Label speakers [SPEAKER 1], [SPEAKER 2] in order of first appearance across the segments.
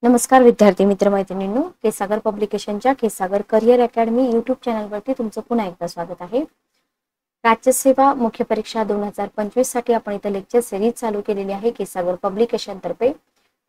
[SPEAKER 1] नमस्कार विद्यार्थी मित्र मैत्रिणींनो, केसागर पब्लिकेशनच्या केसागर करिअर अकॅडमी यूट्यूब चॅनलवरती तुमचं पुन्हा एकदा स्वागत आहे. राज्यसेवा मुख्य परीक्षा 2025 साठी आपण इथे लेक्चर सिरीज चालू केलेली आहे केसागर पब्लिकेशन तर्फे.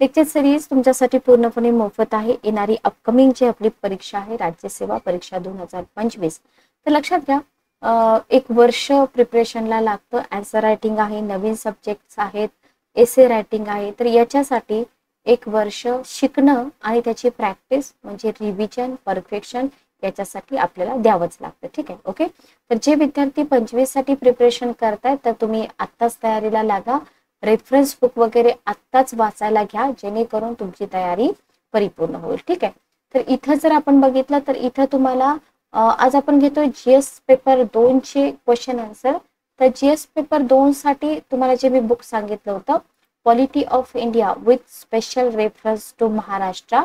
[SPEAKER 1] लेक्चर सिरीज तुमच्यासाठी पूर्णपणे मोफत आहे. येणारी अपकमिंग जी आपली परीक्षा आहे राज्यसेवा परीक्षा 2025, तर लक्षात घ्या एक वर्ष प्रिपरेशनला लागतं. आन्सर रायटिंग आहे, नवीन सब्जेक्ट्स आहेत, एसे रायटिंग आहे. तर याच्यासाठी एक वर्ष शिकणं आणि त्याची प्रॅक्टिस म्हणजे रिव्हिजन परफेक्शन याच्यासाठी आपल्याला द्यावंच लागतं. ठीक आहे, ओके. तर जे विद्यार्थी 25 साठी प्रिपरेशन करतायत तर तुम्ही आत्ताच तयारीला लागा. रेफरन्स बुक वगैरे आत्ताच वाचायला घ्या जेणेकरून तुमची तयारी परिपूर्ण होईल. ठीक आहे. तर इथं जर आपण बघितलं तर इथं तुम्हाला आज आपण घेतोय जीएस पेपर 2 चे क्वेश्चन आन्सर. तर जीएस पेपर 2 साठी तुम्हाला जे मी बुक सांगितलं होतं polity of India with special reference to Maharashtra,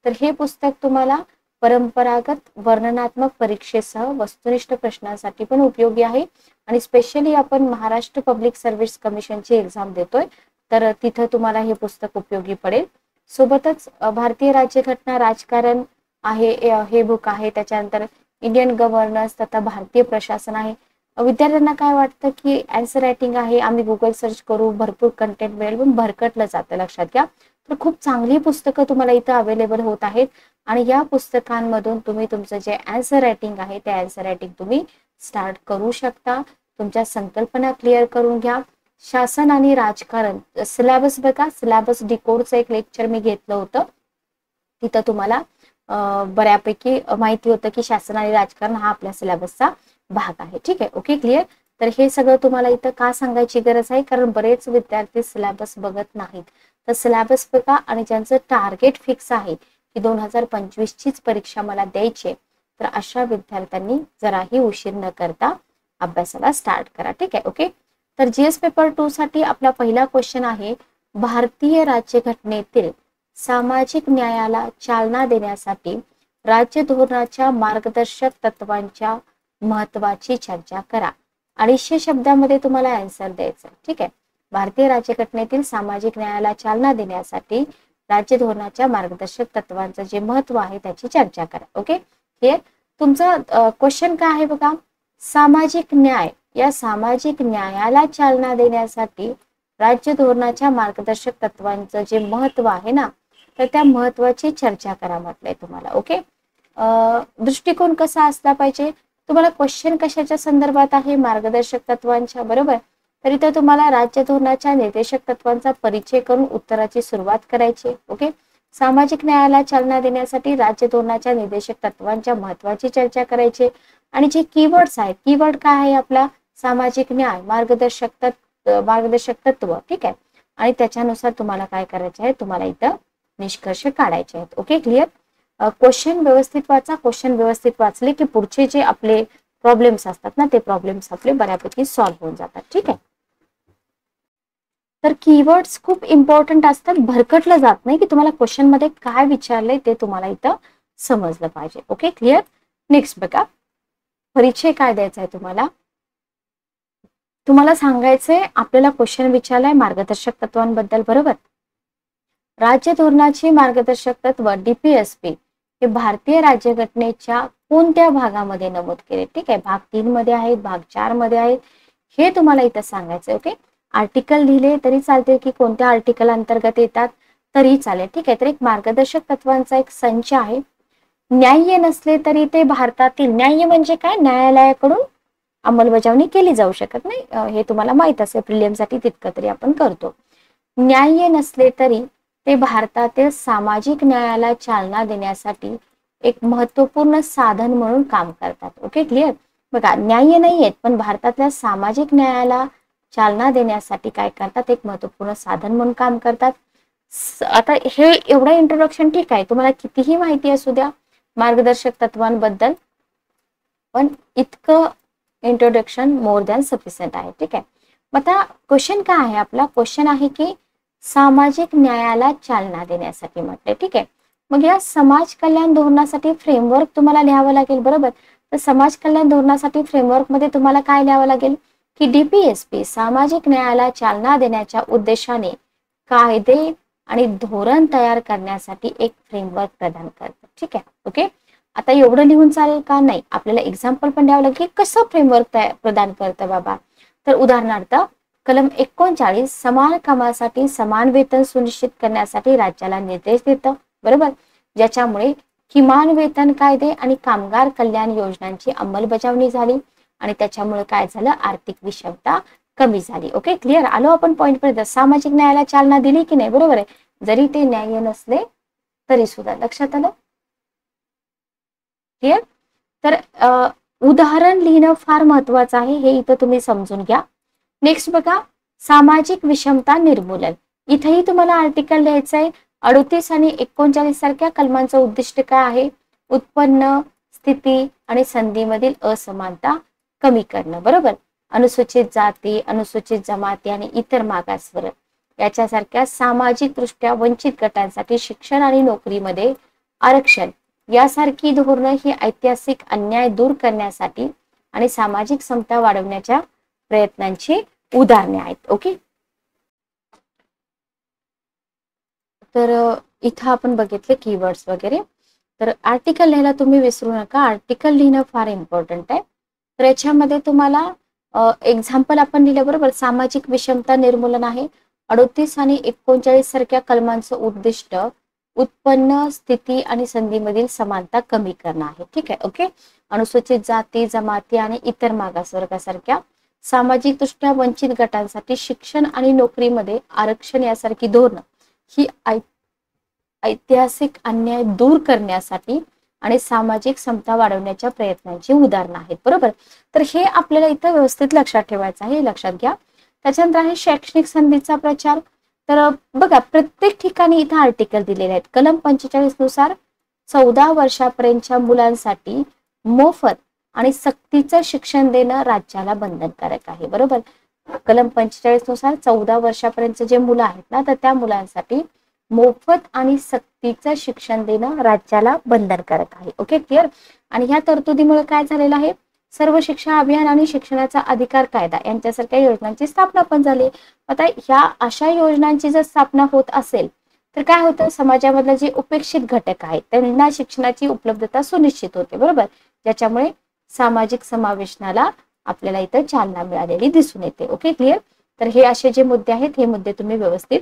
[SPEAKER 1] तर हे पुस्तक तुम्हाला परंपरागत वर्णनात्मक परीक्षेसह वस्तुनिष्ठ प्रश्नांसाठी पण उपयोगी आहे. आणि स्पेशली आपण महाराष्ट्र पब्लिक सर्व्हिस कमिशनची एक्झाम देतोय तर तिथं तुम्हाला हे पुस्तक उपयोगी पडेल. सोबतच भारतीय राज्यघटना राजकारण आहे हे बुक आहे. त्याच्यानंतर इंडियन गव्हर्नन्स तथा भारतीय प्रशासन आहे. विद्यार्थ्यांना काय वाटतं की आन्सर रायटिंग आहे, आम्ही गुगल सर्च करू, भरपूर कंटेंट मिळेल, पण भरकटलं जातं. लक्षात घ्या. तर खूप चांगली पुस्तकं तुम्हाला इथं अवेलेबल होत आहेत आणि या पुस्तकांमधून तुम्ही तुमचं जे आन्सर रायटिंग आहे ते आन्सर रायटिंग तुम्ही स्टार्ट करू शकता. तुमच्या संकल्पना क्लिअर करून घ्या. शासन आणि राजकारण सिलेबस बघा, सिलेबस डिकोडचं एक लेक्चर मी घेतलं होतं. तिथं तुम्हाला बऱ्यापैकी माहिती होतं की शासन आणि राजकारण हा आपल्या सिलेबसचा भाग आहे. ठीक आहे, ओके, क्लिअर. तर हे सगळं तुम्हाला इथं का सांगायची गरज आहे, कारण बरेच विद्यार्थी सिलेबस बघत नाहीत. तर सिलेबस बघा आणि ज्यांचं टार्गेट फिक्स आहे की 2025 चीच परीक्षा मला द्यायची, तर अशा विद्यार्थ्यांनी जराही उशीर न करता अभ्यासाला स्टार्ट करा. ठीक आहे, ओके. तर जीएस पेपर 2 साठी आपला पहिला क्वेश्चन आहे, भारतीय राज्यघटनेतील सामाजिक न्यायाला चालना देण्यासाठी राज्य धोरणाच्या मार्गदर्शक तत्वांच्या महत्वाची चर्चा करा. 250 शब्दामध्ये तुम्हाला आन्सर द्यायचं. ठीक आहे. भारतीय राज्यघटनेतील सामाजिक न्यायाला चालना देण्यासाठी राज्य धोरणाच्या मार्गदर्शक तत्वांचं जे महत्व आहे त्याची चर्चा करा. Okay, clear. तुमचा क्वेश्चन काय आहे बघा, सामाजिक न्याय या सामाजिक न्यायाला चालना देण्यासाठी राज्य धोरणाच्या मार्गदर्शक तत्वांचं जे महत्व आहे ना, तर त्या महत्वाची चर्चा करा म्हटलंय तुम्हाला. ओके. दृष्टिकोन कसा असला पाहिजे, तुम्हाला क्वेश्चन कशाच्या संदर्भात आहे, मार्गदर्शक तत्वांच्या, बरोबर. तर इथं तुम्हाला राज्य धोरणाच्या निर्देशक तत्वांचा परिचय करून उत्तराची सुरुवात करायची. ओके. सामाजिक न्यायाला चालना देण्यासाठी राज्य धोरणाच्या निर्देशक तत्वांच्या महत्वाची चर्चा करायची. आणि जे कीवर्ड्स आहेत, कीवर्ड काय आहे आपला, सामाजिक न्याय, मार्गदर्शक तत्व. ठीक आहे. आणि त्याच्यानुसार तुम्हाला काय करायचं आहे, तुम्हाला इथं निष्कर्ष काढायचे आहेत. Okay, clear. क्वेश्चन व्यवस्थित वाचा. क्वेश्चन व्यवस्थित वाचले की पुढचे जे आपले प्रॉब्लेम्स असतात ना, ते प्रॉब्लेम्स आपले बऱ्यापैकी सॉल्व्ह होऊन जातात. ठीक आहे. तर कीवर्ड्स खूप इम्पॉर्टंट असतात, भरकटलं जात नाही की तुम्हाला क्वेश्चन मध्ये काय विचारलंय ते तुम्हाला इथं समजलं पाहिजे. Okay, clear. नेक्स्ट बघा, परिचय काय द्यायचा आहे तुम्हाला. तुम्हाला सांगायचंय आपल्याला क्वेश्चन विचारलाय मार्गदर्शक तत्वांबद्दल, बरोबर. राज्य धोरणाची मार्गदर्शक तत्व डीपीएसपी हे भारतीय राज्यघटनेच्या कोणत्या भागामध्ये नमूद केले. ठीक आहे, भाग 3 मध्ये आहेत, भाग 4 मध्ये आहेत, हे तुम्हाला इथं सांगायचं. ओके. आर्टिकल लिहिले तरी चालते की कोणत्या आर्टिकल अंतर्गत येतात तरी चालेल. ठीक आहे. तर एक मार्गदर्शक तत्वांचा एक संच आहे. न्याय्य नसले तरी ते भारतातील, न्याय्य म्हणजे काय, न्यायालयाकडून अंमलबजावणी केली जाऊ शकत नाही, हे तुम्हाला माहित असेल, प्रिलियमसाठी तितकं तरी आपण करतो. न्याय्य नसले तरी ते भारतातील सामाजिक न्यायाला चालना देण्यासाठी एक महत्वपूर्ण साधन म्हणून काम करतात. Okay, clear. बघा, न्याय्य नाही आहेत पण भारतातल्या सामाजिक न्यायाला चालना देण्यासाठी काय करतात, एक महत्वपूर्ण साधन म्हणून काम करतात. आता हे एवढं इंट्रोडक्शन ठीक आहे, तुम्हाला कितीही माहिती असू द्या मार्गदर्शक तत्वांबद्दल, पण इतकं इंट्रोडक्शन मोर दॅन सफिशियंट आहे. ठीक आहे. मग आता क्वेश्चन काय आहे आपला, क्वेश्चन आहे की सामाजिक न्यायाला चालना देण्यासाठी म्हटले. ठीक आहे. मग या समाज कल्याण धोरणासाठी फ्रेमवर्क तुम्हाला लिहावं लागेल, बरोबर. तर समाज कल्याण धोरणासाठी फ्रेमवर्क मध्ये तुम्हाला काय लिहावं लागेल की डीपीएसपी सामाजिक न्यायाला चालना देण्याच्या उद्देशाने कायदे आणि धोरण तयार करण्यासाठी एक फ्रेमवर्क प्रदान करतं. ठीक आहे. ओके. आता एवढं लिहून चालेल का? नाही, आपल्याला एक्झाम्पल पण द्यावं लागेल कसं फ्रेमवर्क प्रदान करतं बाबा. तर उदाहरणार्थ कलम 39 समान कामासाठी समान वेतन सुनिश्चित करण्यासाठी राज्याला निर्देश देतं. बरोबर. ज्याच्यामुळे किमान वेतन कायदे आणि कामगार कल्याण योजनांची अंमलबजावणी झाली आणि त्याच्यामुळे काय झालं, आर्थिक विषमता कमी झाली. Okay, clear. आलो आपण पॉइंट पर्यंत. सामाजिक न्यायाला चालना दिली की नाही? बरोबर आहे. जरी ते न्याय्य नसले तरी सुद्धा. लक्षात आलं? क्लिअर. तर उदाहरण लिहिणं फार महत्वाचं आहे, हे इथं तुम्ही समजून घ्या. नेक्स्ट बघा, सामाजिक विषमता निर्मूलन. इथेही तुम्हाला आर्टिकल लिहायचं आहे. 38 आणि 39 सारख्या कलमांचं उद्दिष्ट काय आहे? उत्पन्न, स्थिती आणि संधीमधील असमानता कमी करणं. बरोबर. अनुसूचित जाती, अनुसूचित जमाती आणि इतर मागासवर्ग याच्यासारख्या सामाजिक दृष्ट्या वंचित गटांसाठी शिक्षण आणि नोकरीमध्ये आरक्षण यासारखी धोरणं ही ऐतिहासिक अन्याय दूर करण्यासाठी आणि सामाजिक समता वाढवण्याच्या प्रयत्नांची उदाहरणे आहेत. ओके. तर इथं आपण बघितले कीवर्ड्स वगैरे. तर आर्टिकल लिहायला तुम्ही विसरू नका. आर्टिकल लिहिणं फार इम्पॉर्टंट आहे. तर याच्यामध्ये तुम्हाला एक्झाम्पल आपण लिहिलं. बरोबर. सामाजिक विषमता निर्मूलन आहे. 38 आणि 39 सारख्या कलमांचं उद्दिष्ट उत्पन्न, स्थिती आणि संधीमधील समानता कमी करणं आहे. ठीक आहे. ओके. अनुसूचित जाती, जमाती आणि इतर मागासवर्गासारख्या सामाजिक दृष्ट्या वंचित गटांसाठी शिक्षण आणि नोकरीमध्ये आरक्षण यासारखी धोरणं ही ऐतिहासिक अन्याय दूर करण्यासाठी आणि सामाजिक समता वाढवण्याच्या प्रयत्नांची उदाहरणं आहेत. बरोबर. तर हे आपल्याला इथं व्यवस्थित लक्षात ठेवायचं आहे, लक्षात घ्या. त्याच्यानंतर आहे शैक्षणिक संधीचा प्रचार. तर बघा, प्रत्येक ठिकाणी इथं आर्टिकल दिलेले आहेत. कलम 45 नुसार 14 वर्षापर्यंतच्या मुलांसाठी मोफत आणि सक्तीचं शिक्षण देणं राज्याला बंधनकारक आहे. बरोबर. कलम 45 नुसार 14 वर्षापर्यंत जे मुलं आहेत ना, तर त्या मुलांसाठी मोफत आणि सक्तीचं शिक्षण देणं राज्याला बंधनकारक आहे. Okay, clear. आणि ह्या तरतुदीमुळे काय झालेलं आहे, सर्व शिक्षा अभियान आणि शिक्षणाचा अधिकार कायदा यांच्यासारख्या योजनांची स्थापना पण झाली. आता ह्या अशा योजनांची जर स्थापना होत असेल तर काय होतं, समाजामधले जे उपेक्षित घटक आहेत त्यांना शिक्षणाची उपलब्धता सुनिश्चित होते. बरोबर. ज्याच्यामुळे सामाजिक समावेशनाला आपल्याला इथं चालना मिळालेली दिसून येते. Okay, clear. तर हे असे जे मुद्दे आहेत हे मुद्दे तुम्ही व्यवस्थित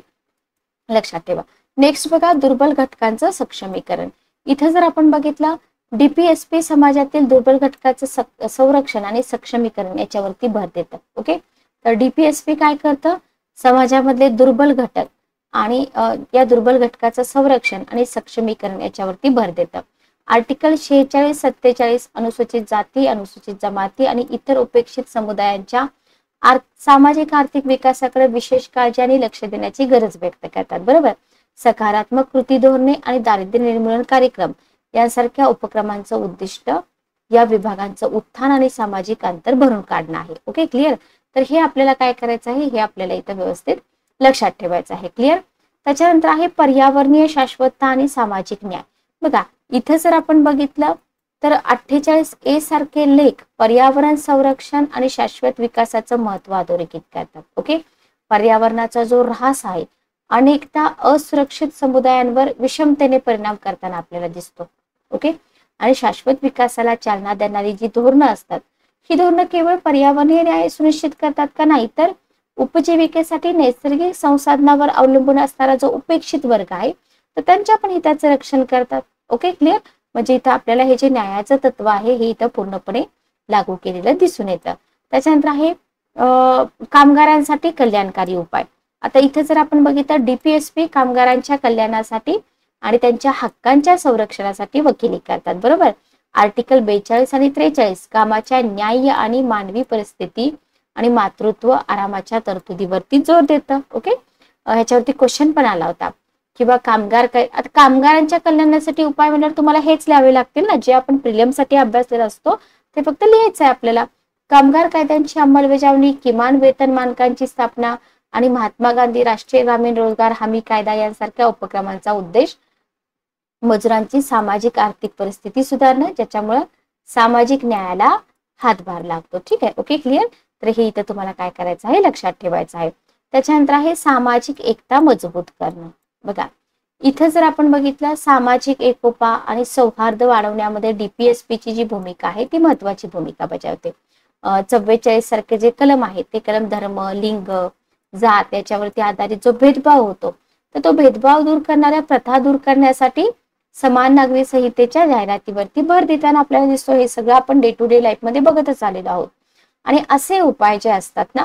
[SPEAKER 1] लक्षात ठेवा. नेक्स्ट बघा, दुर्बल घटकांचं सक्षमीकरण. इथं जर आपण बघितलं, डीपीएसपी समाजातील दुर्बल घटकाचं संरक्षण आणि सक्षमीकरण याच्यावरती भर देतं. ओके. तर डीपीएसपी काय करतं, समाजामधले दुर्बल घटक आणि या दुर्बल घटकाचं संरक्षण आणि सक्षमीकरण याच्यावरती भर देतं. आर्टिकल 46, 47 अनुसूचित जाती, अनुसूचित जमाती आणि इतर उपेक्षित समुदायांच्या सामाजिक आर्थिक विकासाकडे विशेष काळजी आणि लक्ष देण्याची गरज व्यक्त करतात. बरोबर. सकारात्मक कृती धोरणे आणि दारिद्र्य निर्मूलन कार्यक्रम यांसारख्या उपक्रमांचं उद्दिष्ट या विभागांचं उत्थान आणि सामाजिक अंतर भरून काढणं आहे. Okay, clear. तर हे आपल्याला काय करायचं आहे, हे आपल्याला इथं व्यवस्थित लक्षात ठेवायचं आहे. क्लिअर. त्याच्यानंतर आहे पर्यावरणीय शाश्वतता आणि सामाजिक न्याय. बघा, इथं जर आपण बघितलं तर 48A सारखे लेख पर्यावरण संरक्षण आणि शाश्वत विकासाचं महत्व अधोरेखित करतात. ओके. पर्यावरणाचा जो ऱ्हास आहे अनेकदा असुरक्षित समुदायांवर विषमतेने परिणाम करताना आपल्याला दिसतो. ओके. आणि शाश्वत विकासाला चालना देणारी जी धोरणं असतात ही धोरणं केवळ पर्यावरणीय न्याय सुनिश्चित करतात का? नाही, तर उपजीविकेसाठी नैसर्गिक संसाधनावर अवलंबून असणारा जो उपेक्षित वर्ग आहे तर त्यांच्या पण हिताचं रक्षण करतात. Okay, clear. म्हणजे इथं आपल्याला हे जे न्यायाचं तत्व आहे हे इथं पूर्णपणे लागू केलेलं दिसून येतं. त्याच्यानंतर आहे कामगारांसाठी कल्याणकारी उपाय. आता इथे जर आपण बघितलं, डीपीएसपी कामगारांच्या कल्याणासाठी आणि त्यांच्या हक्कांच्या संरक्षणासाठी वकिली करतात. बरोबर. आर्टिकल 42 आणि 43 कामाच्या न्याय्य आणि मानवी परिस्थिती आणि मातृत्व आरामाच्या तरतुदीवरती जोर देतं. ओके. ह्याच्यावरती क्वेश्चन पण आला होता किंवा आता कामगारांच्या कल्याणासाठी उपाय म्हणल्यावर तुम्हाला हेच लिहावे लागतील ना, जे आपण प्रिलियम साठी अभ्यासलेला असतो ते फक्त लिहायचं आहे आपल्याला. कामगार कायद्यांची अंमलबजावणी, किमान वेतन मानकांची स्थापना आणि महात्मा गांधी राष्ट्रीय ग्रामीण रोजगार हमी कायदा यांसारख्या उपक्रमांचा उद्देश मजुरांची सामाजिक आर्थिक परिस्थिती सुधारणं, ज्याच्यामुळे सामाजिक न्यायाला हातभार लागतो. ठीक आहे. Okay, clear. तर हे इथं तुम्हाला काय करायचं आहे, लक्षात ठेवायचं आहे. त्याच्यानंतर आहे सामाजिक एकता मजबूत करणं. बघा इथं जर आपण बघितलं सामाजिक एकोपा आणि सौहार्द वाढवण्यामध्ये DPSP ची जी भूमिका आहे ती महत्वाची भूमिका बजावते. 44 सारखे जे कलम आहेत ते कलम धर्म, लिंग, जात याच्यावरती आधारित जो भेदभाव होतो तर तो भेदभाव दूर करणाऱ्या प्रथा दूर करण्यासाठी समान नागरी संहितेच्या जाहिरातीवरती भर देताना आपल्याला दिसतो. हे सगळं आपण डे टू डे लाईफ मध्ये बघतच आलेलो आहोत. आणि असे उपाय जे असतात ना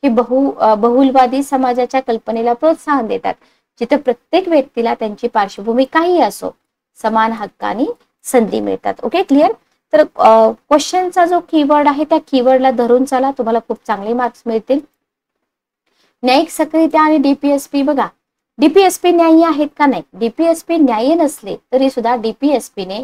[SPEAKER 1] हे बहुलवादी समाजाच्या कल्पनेला प्रोत्साहन देतात, जिथे प्रत्येक व्यक्तीला त्यांची पार्श्वभूमी काही असो समान हक्क आणि संधी मिळतात. Okay, clear. तर क्वेश्चनचा जो कीवर्ड आहे त्या कीवर्डला धरून चला, तुम्हाला खूप चांगले मार्क्स मिळतील. न्यायिक सक्रियता आणि DPSP बघा, DPSP न्याय्य आहेत का? नाही. DPSP न्याय्य नसले तरी सुद्धा DPSP ने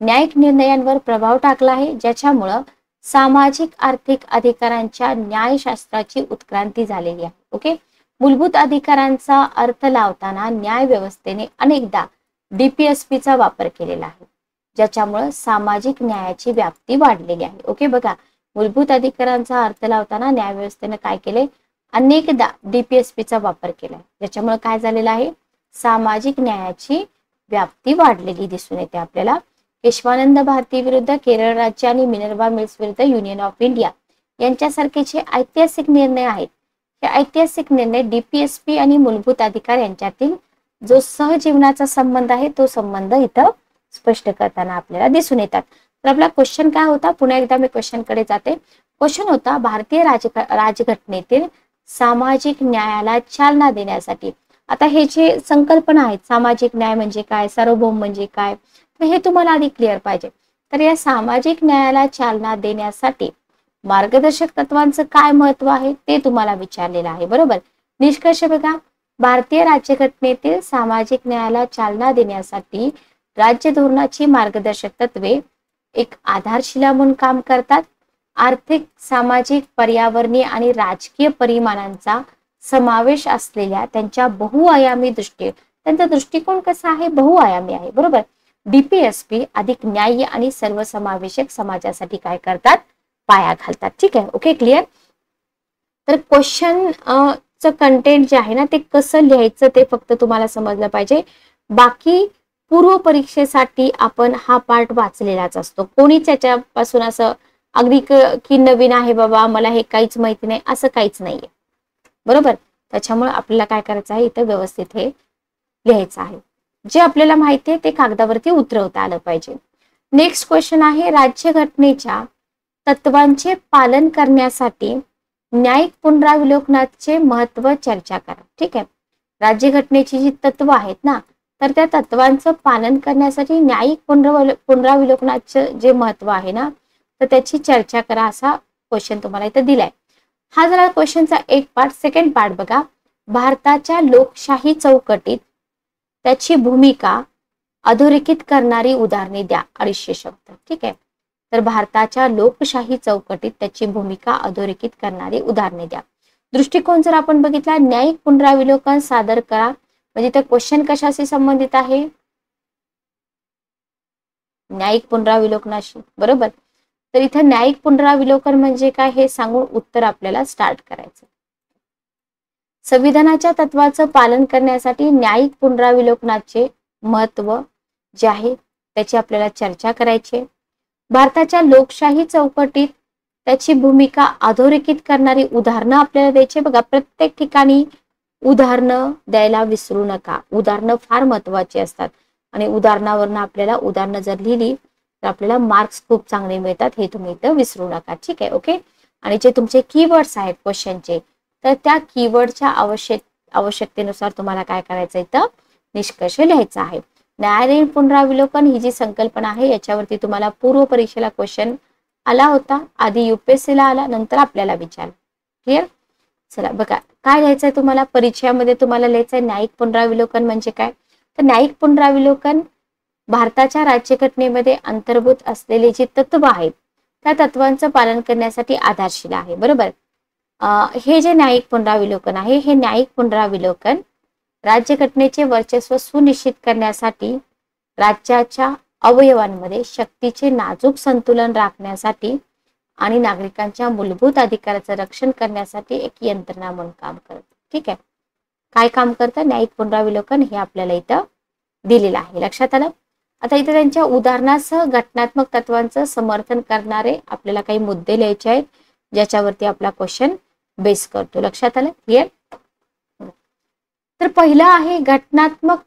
[SPEAKER 1] न्यायिक निर्णयांवर प्रभाव टाकला आहे, ज्याच्यामुळं सामाजिक आर्थिक अधिकारांच्या न्यायशास्त्राची उत्क्रांती झालेली आहे. ओके, मूलभूत अधिकारांचा अर्थ लावताना न्याय व्यवस्थेने अनेकदा DPSPचा वापर केलेला आहे, ज्याच्यामुळं सामाजिक न्यायाची व्याप्ती वाढलेली आहे. ओके, बघा मूलभूत अधिकारांचा अर्थ लावताना न्याय व्यवस्थेने काय केले? अनेकदा DPSPचा वापर केलाय, ज्याच्यामुळे काय झालेलं आहे? सामाजिक न्यायाची व्याप्ती वाढलेली दिसून येते आपल्याला. केशवानंद भारती विरुद्ध केरळ राज्य आणि मिनर्वा मिल्स विरुद्ध युनियन ऑफ इंडिया यांच्यासारखे जे ऐतिहासिक निर्णय आहेत, हे ऐतिहासिक निर्णय DPSP आणि मूलभूत अधिकार यांच्यातील जो सहजीवनाचा संबंध आहे तो संबंध इथं स्पष्ट करताना आपल्याला दिसून येतात. तर आपला क्वेश्चन काय होता? पुन्हा एकदा मी क्वेश्चन कडे जाते. क्वेश्चन होता भारतीय राजघटनेतील सामाजिक न्यायाला चालना देण्यासाठी. आता हे जे संकल्पना आहेत, सामाजिक न्याय म्हणजे काय, सार्वभौम म्हणजे काय, तर हे तुम्हाला आधी क्लिअर पाहिजे. तर या सामाजिक न्यायाला चालना देण्यासाठी मार्गदर्शक तत्वांचं काय महत्व आहे ते तुम्हाला विचारलेलं आहे. बरोबर. निष्कर्ष बघा, भारतीय राज्यघटनेतील सामाजिक न्यायाला चालना देण्यासाठी राज्य धोरणाची मार्गदर्शक तत्वे एक आधारशिला म्हणून काम करतात. आर्थिक, सामाजिक, पर्यावरणीय आणि राजकीय परिमाणांचा समावेश असलेल्या त्यांच्या बहुआयामी त्यांचा दृष्टिकोन कसा आहे? बहुआयामी आहे. बरोबर. DPSP अधिक न्याय्य आणि सर्वसमावेशक समाजासाठी काय करतात? पाया घालतात. ठीक आहे. Okay, clear. तर क्वेश्चन च कंटेंट जे आहे ना ते कसं लिहायचं ते फक्त तुम्हाला समजलं पाहिजे. बाकी पूर्व परीक्षेसाठी आपण हा पार्ट वाचलेलाच असतो. कोणीच याच्यापासून असं अगदी की नवीन आहे बाबा मला हे काहीच माहिती नाही असं काहीच नाहीये. बरोबर. त्याच्यामुळे आपल्याला काय करायचं आहे? इथं व्यवस्थित हे लिहायचं आहे. जे आपल्याला माहिती आहे ते कागदावरती उतरवता आलं पाहिजे. नेक्स्ट क्वेश्चन आहे, राज्यघटनेच्या तत्वांचे पालन करण्यासाठी न्यायिक पुनरावलोकनाचे महत्व चर्चा करा. ठीक आहे. राज्यघटनेची जी तत्व आहेत ना तर त्या तत्वांचं पालन करण्यासाठी न्यायिक पुनरावलोकनाचं जे महत्व आहे ना तर त्याची चर्चा करा असा क्वेश्चन तुम्हाला इथं दिलाय. हा जरा क्वेश्चनचा एक पार्ट. सेकंड पार्ट बघा, भारताच्या लोकशाही चौकटीत त्याची भूमिका अधोरेखित करणारी उदाहरणे द्या. 250 शब्द. ठीक आहे. तर भारताच्या लोकशाही चौकटीत त्याची भूमिका अधोरेखित करणारी उदाहरणे द्या. दृष्टिकोन जर आपण बघितला, न्यायिक पुनरावलोकन सादर करा, म्हणजे तर क्वेश्चन कशाशी संबंधित आहे? न्यायिक पुनरावलोकनाशी. बरोबर. तर इथं न्यायिक पुनरावलोकन म्हणजे काय हे सांगून उत्तर आपल्याला स्टार्ट करायचं. संविधानाच्या तत्वाचं पालन करण्यासाठी न्यायिक पुनरावलोकनाचे महत्व जे आहे त्याची आपल्याला चर्चा करायची. भारताच्या लोकशाही चौकटीत त्याची भूमिका अधोरेखित करणारी उदाहरणं आपल्याला द्यायची. बघा, प्रत्येक ठिकाणी उदाहरणं द्यायला विसरू नका. उदाहरणं फार महत्वाची असतात आणि उदाहरणावरनं आपल्याला उदाहरणं जर लिहिली तर आपल्याला मार्क्स खूप चांगले मिळतात, हे तुम्ही इथं विसरू नका. ठीक आहे. ओके. आणि जे तुमचे कीवर्ड्स आहेत क्वेश्चनचे तर त्या कीवर्डच्या आवश्यकतेनुसार तुम्हाला काय करायचं इथं निष्कर्ष लिहायचा आहे. न्यायालयीन पुनरावलोकन ही जी संकल्पना आहे याच्यावरती तुम्हाला पूर्व परीक्षेला क्वेश्चन आला होता. आधी UPSC ला आला, नंतर आपल्याला विचारला. क्लिअर. चला बघा, काय लिहायचंय तुम्हाला परिचयामध्ये? तुम्हाला लिहायचंय न्यायिक पुनरावलोकन म्हणजे काय. तर न्यायिक पुनरावलोकन भारताच्या राज्यघटनेमध्ये अंतर्भूत असलेले जे तत्व आहेत त्या तत्वांचं पालन करण्यासाठी आधारशिला आहे. बरोबर. हे जे न्यायिक पुनरावलोकन आहे हे न्यायिक पुनरावलोकन राज्यघटनेचे वर्चस्व सुनिश्चित करण्यासाठी, राज्याच्या अवयवांमध्ये शक्तीचे नाजूक संतुलन राखण्यासाठी आणि नागरिकांच्या मूलभूत अधिकाराचं रक्षण करण्यासाठी एक यंत्रणा म्हणून काम करते. ठीक आहे. काय काम करतं, न्यायिक पुनरावलोकन हे आपल्याला इथं दिलेलं आहे. लक्षात आलं. आता इथे त्यांच्या उदाहरणासह घटनात्मक तत्वांचं समर्थन करणारे आपल्याला काही मुद्दे लिहायचे आहेत, ज्याच्यावरती आपला क्वेश्चन बेस करतो. लक्षात आलं, क्लिअर. तर पहिला आहे घटनात्मक.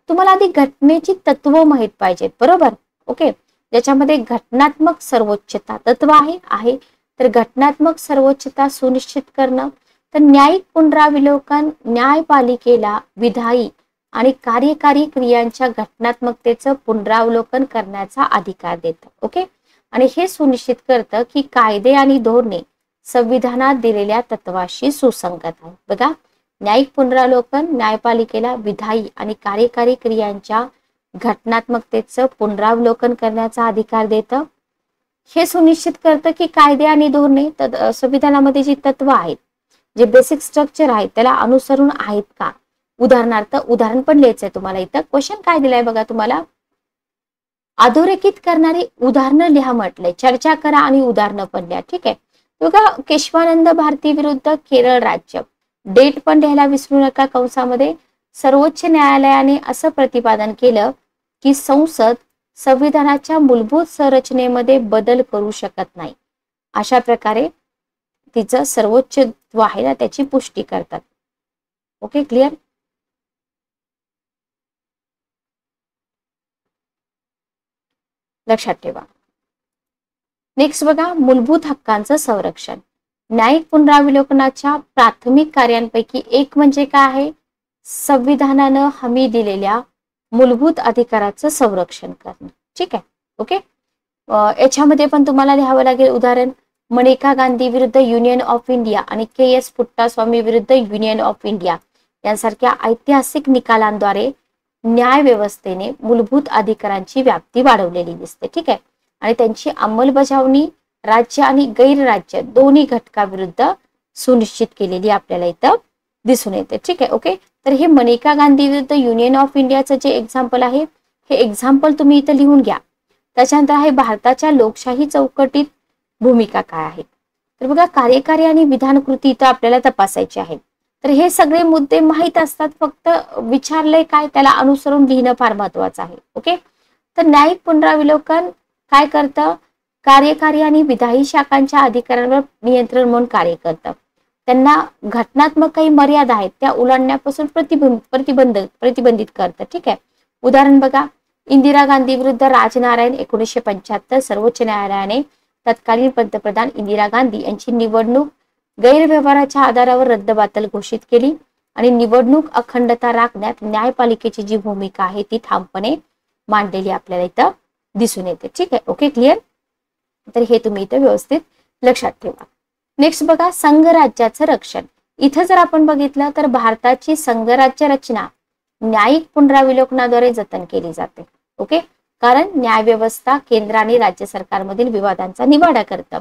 [SPEAKER 1] तुम्हाला आधी घटनेची तत्व माहित पाहिजेत, बरोबर. ओके, ज्याच्यामध्ये घटनात्मक सर्वोच्चता तत्व आहे. तर घटनात्मक सर्वोच्चता सुनिश्चित करणं. तर न्यायिक पुनरावलोकन न्यायपालिकेला विधायी आणि कार्यकारी क्रियांच्या घटनात्मकतेचं पुनरावलोकन करण्याचा अधिकार देतं. ओके, आणि हे सुनिश्चित करतं की कायदे आणि धोरणे संविधानात दिलेल्या तत्वाशी सुसंगत आहे. बघा, न्यायिक पुनरावलोकन न्यायपालिकेला विधायी आणि कार्यकारी क्रियांच्या घटनात्मकतेचं पुनरावलोकन करण्याचा अधिकार देतं. हे सुनिश्चित करतं की कायदे आणि धोरणे संविधानामध्ये जी तत्व आहेत, जे बेसिक स्ट्रक्चर आहेत, त्याला अनुसरून आहेत का. उदाहरणार्थ, उदाहरण पण लिहायचंय तुम्हाला. इथं क्वेश्चन काय दिलाय बघा तुम्हाला, अधोरेखित करणारी उदाहरणं लिहा म्हटलंय. चर्चा करा आणि उदाहरणं पण लिहा. ठीक आहे. बघा, केशवानंद भारती विरुद्ध केरळ राज्य. डेट पण लिहायला विसरू नका कंसामध्ये. सर्वोच्च न्यायालयाने असं प्रतिपादन केलं की संसद संविधानाच्या मूलभूत संरचनेमध्ये बदल करू शकत नाही. अशा प्रकारे तिचं सर्वोच्चत्व आहे ना, त्याची पुष्टी करतात. Okay, clear. लक्षात ठेवा. नेक्स्ट बघा, मूलभूत हक्कांचं संरक्षण. न्यायिक पुनरावलोकनाच्या प्राथमिक कार्यांपैकी एक म्हणजे काय आहे, संविधानानं हमी दिलेल्या मूलभूत अधिकाराचं संरक्षण करणं. ठीक आहे. ओके, याच्यामध्ये पण तुम्हाला लिहावं लागेल उदाहरण. मनेका गांधी विरुद्ध युनियन ऑफ इंडिया आणि के.एस. पुट्टास्वामी विरुद्ध युनियन ऑफ इंडिया यांसारख्या ऐतिहासिक निकालांद्वारे न्याय व्यवस्थेने मूलभूत अधिकारांची व्याप्ती वाढवलेली दिसते. ठीक आहे, आणि त्यांची अंमलबजावणी राज्य आणि गैरराज्य दोन्ही घटकाविरुद्ध सुनिश्चित केलेली आपल्याला इथं दिसून येते. ठीक आहे. ओके, तर हे मनेका गांधी विरुद्ध युनियन ऑफ इंडियाचं जे एक्झाम्पल आहे, हे एक्झाम्पल तुम्ही इथं लिहून घ्या. त्याच्यानंतर आहे भारताच्या लोकशाही चौकटीत भूमिका काय आहे. तर बघा, कार्यकारी आणि विधान कृती इथं आपल्याला तपासायची आहे. तर हे सगळे मुद्दे माहीत असतात, फक्त विचारले काय त्याला अनुसरून लिहिणं फार महत्वाचं आहे. ओके, तर न्यायिक पुनरावलोकन काय करतं, कार्यकारी आणि विधायी शाखांच्या अधिकारांवर नियंत्रण म्हणून कार्य करतं. त्यांना घटनात्मक काही मर्यादा आहेत त्या ओलांडण्यापासून प्रतिबंधित करतं. ठीक आहे. उदाहरण बघा, इंदिरा गांधी विरुद्ध राजनारायण 1975. सर्वोच्च न्यायालयाने तत्कालीन पंतप्रधान इंदिरा गांधी यांची निवडणूक गैरव्यवहाराच्या आधारावर रद्दबातल घोषित केली आणि निवडणूक अखंडता राखण्यात न्यायपालिकेची जी भूमिका आहे ती ठामपणे मांडलेली आपल्याला इथं दिसून येते. ठीक आहे. Okay, clear. तर हे तुम्ही इथं व्यवस्थित लक्षात ठेवा. नेक्स्ट बघा, संघराज्याचं रक्षण. इथं जर आपण बघितलं तर भारताची संघराज्य रचना न्यायिक पुनरावलोकनाद्वारे जतन केली जाते. ओके, कारण न्यायव्यवस्था केंद्र आणि राज्य सरकारमधील विवादांचा निवाडा करतं.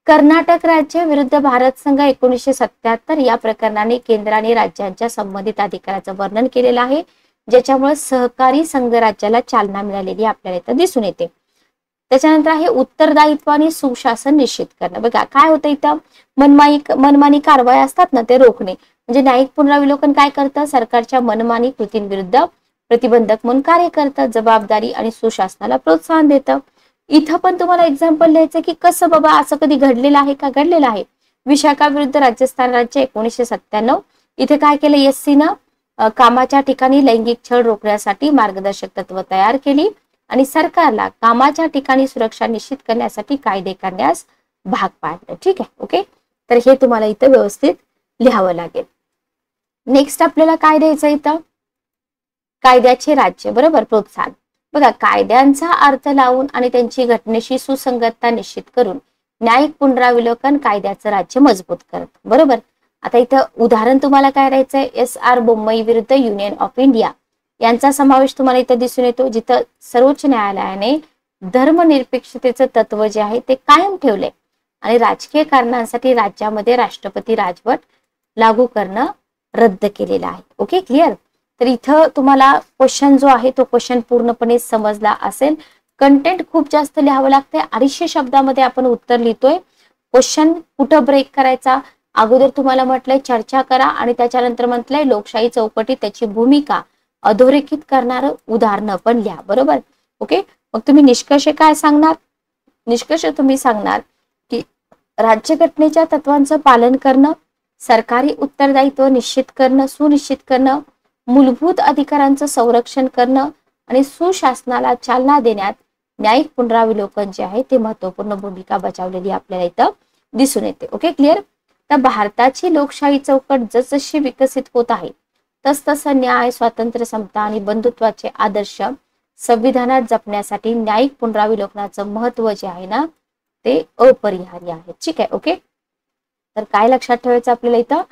[SPEAKER 1] कर्नाटक राज्य विरुद्ध भारत संघ 1977 या प्रकरणाने केंद्र आणि राज्यांच्या संबंधित अधिकाराचं वर्णन केलेलं आहे, ज्याच्यामुळे सहकारी संघराज्याला चालना मिळालेली आपल्याला इथं दिसून येते. त्याच्यानंतर आहे उत्तरदायित्व आणि सुशासन निश्चित करणं. बघा, काय होतं इथं, मनमानी कारवाई असतात ना, ते रोखणे. म्हणजे न्यायिक पुनरावलोकन काय करतं, सरकारच्या मनमानी कृतींविरुद्ध प्रतिबंधक म्हणून कार्य करतं, जबाबदारी आणि सुशासनाला प्रोत्साहन देतं. इथं पण तुम्हाला एक्झाम्पल द्यायचं की कसं बाबा, असं कधी घडलेलं आहे का, घडलेलं आहे. विशाखा विरुद्ध राजस्थान राज्य 1997. इथे काय केलं, एससीनं कामाच्या ठिकाणी लैंगिक छळ रोखण्यासाठी मार्गदर्शक तत्व तयार केली आणि सरकारला कामाच्या ठिकाणी सुरक्षा निश्चित करण्यासाठी कायदे करण्यास भाग पाडलं. ठीक आहे. ओके, तर हे तुम्हाला इथं व्यवस्थित लिहावं लागेल. नेक्स्ट आपल्याला काय द्यायचं इथं, कायद्याचे राज्य, बरोबर, प्रोत्साहन. बघा, कायद्यांचा अर्थ लावून आणि त्यांची घटनेशी सुसंगतता निश्चित करून न्यायिक पुनरावलोकन कायद्याचं राज्य मजबूत करतं. बरोबर. आता इथं उदाहरण तुम्हाला काय द्यायचंय, एस.आर. बोम्मई विरुद्ध युनियन ऑफ इंडिया यांचा समावेश तुम्हाला इथं दिसून येतो, जिथं सर्वोच्च न्यायालयाने धर्मनिरपेक्षतेचं तत्व जे आहे ते कायम ठेवले आणि राजकीय कारणांसाठी राज्यामध्ये राष्ट्रपती राजवट लागू करणं रद्द केलेलं आहे. Okay, clear. तर इथं तुम्हाला क्वेश्चन जो आहे तो क्वेश्चन पूर्णपणे समजला असेल. कंटेंट खूप जास्त लिहावं लागतंय. 250 शब्दामध्ये आपण उत्तर लिहितोय. क्वेश्चन कुठं ब्रेक करायचा, अगोदर तुम्हाला म्हटलंय चर्चा करा आणि त्याच्यानंतर म्हटलंय लोकशाही चौकटीत त्याची भूमिका अधोरेखित करणारं उदाहरणं पण लिहा, बरोबर. ओके, मग तुम्ही निष्कर्ष काय सांगणार? निष्कर्ष तुम्ही सांगणार की राज्यघटनेच्या तत्वांचं पालन करणं, सरकारी उत्तरदायित्व निश्चित करणं, सुनिश्चित करणं, मूलभूत अधिकारांचं संरक्षण करणं आणि सुशासनाला चालना देण्यात न्यायिक पुनरावलोकन जे आहे ते महत्वपूर्ण भूमिका बजावलेली आपल्याला इथं दिसून येते. Okay, clear. तर भारताची लोकशाही चौकट जसजशी विकसित होत आहे तसतसं न्याय, स्वातंत्र्य, समता आणि बंधुत्वाचे आदर्श संविधानात जपण्यासाठी न्यायिक पुनरावलोकनाचं महत्व जे आहे ना ते अपरिहार्य आहे. ठीक आहे. ओके, तर काय लक्षात ठेवायचं आपल्याला इथं?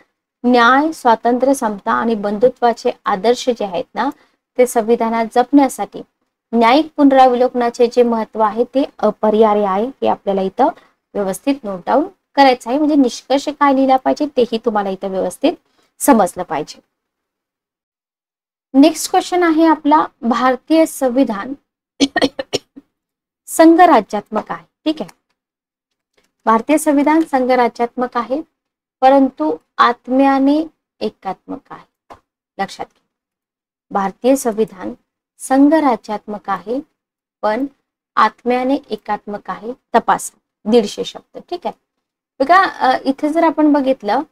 [SPEAKER 1] न्याय, स्वातंत्र्य, समता आणि बंधुत्वाचे आदर्श जे आहेत ना ते संविधानात जपण्यासाठी न्यायिक पुनरावलोकनाचे जे महत्व आहे ते अपरिहार्य आहे. हे आपल्याला इथं व्यवस्थित नोट डाऊन करायचं आहे. म्हणजे निष्कर्ष काय लिहिला पाहिजे तेही तुम्हाला इथं व्यवस्थित समजलं पाहिजे. नेक्स्ट क्वेश्चन आहे आपला, भारतीय संविधान संघराज्यात्मक आहे. ठीक आहे, भारतीय संविधान संघराज्यात्मक आहे परंतु आत्म्याने एकात्मक आहे. लक्षात घ्या, भारतीय संविधान संघराज्यात्मक आहे पण आत्म्याने एकात्मक आहे. तपासा 150 शब्द. ठीक आहे, बघा इथे जर आपण बघितलं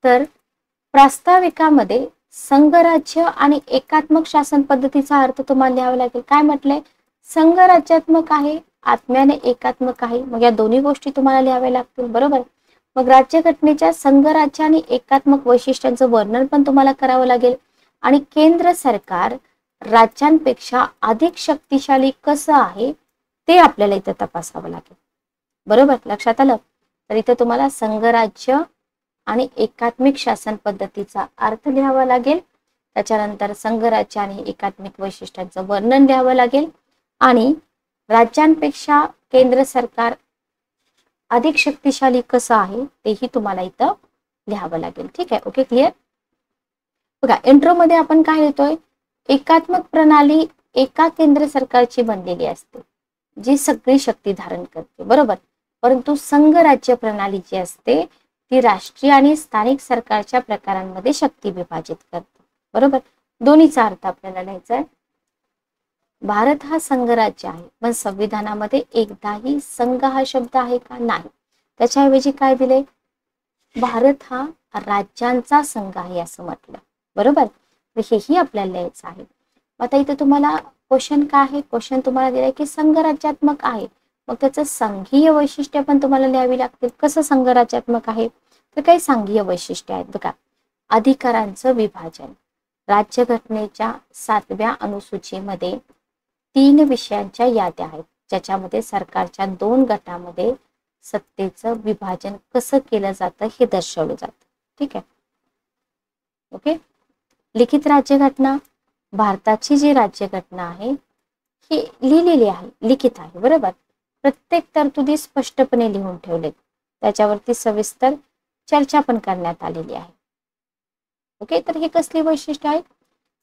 [SPEAKER 1] तर प्रास्ताविकामध्ये संघराज्य आणि एकात्मक शासन पद्धतीचा अर्थ तुम्हाला लिहावा लागेल. काय म्हटलंय? संघराज्यात्मक आहे, आत्म्याने एकात्मक आहे. मग या दोन्ही गोष्टी तुम्हाला लिहाव्या लागतील, बरोबर. मग राज्यघटनेच्या संघराज्य आणि एकात्मक वैशिष्ट्यांचं वर्णन पण तुम्हाला करावं लागेल आणि केंद्र सरकार राज्यांपेक्षा अधिक शक्तिशाली कसं आहे ते आपल्याला इथं तपासावं लागेल, बरोबर. लक्षात आलं. तर इथं तुम्हाला संघराज्य आणि एकात्मिक शासन पद्धतीचा अर्थ लिहावा लागेल, त्याच्यानंतर संघराज्य आणि एकात्मिक वैशिष्ट्यांचं वर्णन लिहावं लागेल आणि राज्यांपेक्षा केंद्र सरकार अधिक शक्तिशाली कसं आहे तेही तुम्हाला इथं लिहावं लागेल. ठीक आहे. Okay, clear. बघा इंट्रो मध्ये आपण काय लिहितोय? एकात्मक प्रणाली एका केंद्र सरकारची बनलेली असते जी सगळी शक्ती धारण करते, बरोबर. परंतु संघ राज्य प्रणाली जी असते ती राष्ट्रीय आणि स्थानिक सरकारच्या प्रकारांमध्ये शक्ती विभाजित करते, बरोबर. दोन्हीचा अर्थ आपल्याला लिहायचा आहे. भारत हा संघराज्य आहे पण संविधानामध्ये एकदाही संघ हा शब्द आहे का? नाही. त्याच्याऐवजी काय दिले? भारत हा राज्यांचा संघ आहे असं म्हटलं, बरोबर. हेही आपल्याला लिहायचं आहे. आता इथे तुम्हाला क्वेश्चन काय आहे? क्वेश्चन तुम्हाला दिलाय की संघराज्यात्मक आहे, मग त्याचं संघीय वैशिष्ट्य पण तुम्हाला लिहावी लागतील. कसं संघराज्यात्मक आहे? तर काही संघीय वैशिष्ट्य आहेत बघा. अधिकारांचं विभाजन. राज्यघटनेच्या 7व्या अनुसूचीमध्ये 3 विषयांच्या याद्या आहेत ज्याच्यामध्ये सरकारच्या 2 गटामध्ये सत्तेचं विभाजन कसं केलं जातं हे दर्शवलं जातं. ठीक आहे. ओके, लिखित राज्यघटना. भारताची जी राज्यघटना आहे ही लिहिलेली आहे, लिखित आहे, बरोबर. प्रत्येक तरतुदी स्पष्टपणे लिहून ठेवलेत, त्याच्यावरती सविस्तर चर्चा पण करण्यात आलेली आहे. ओके, तर हे कसली वैशिष्ट्य आहेत?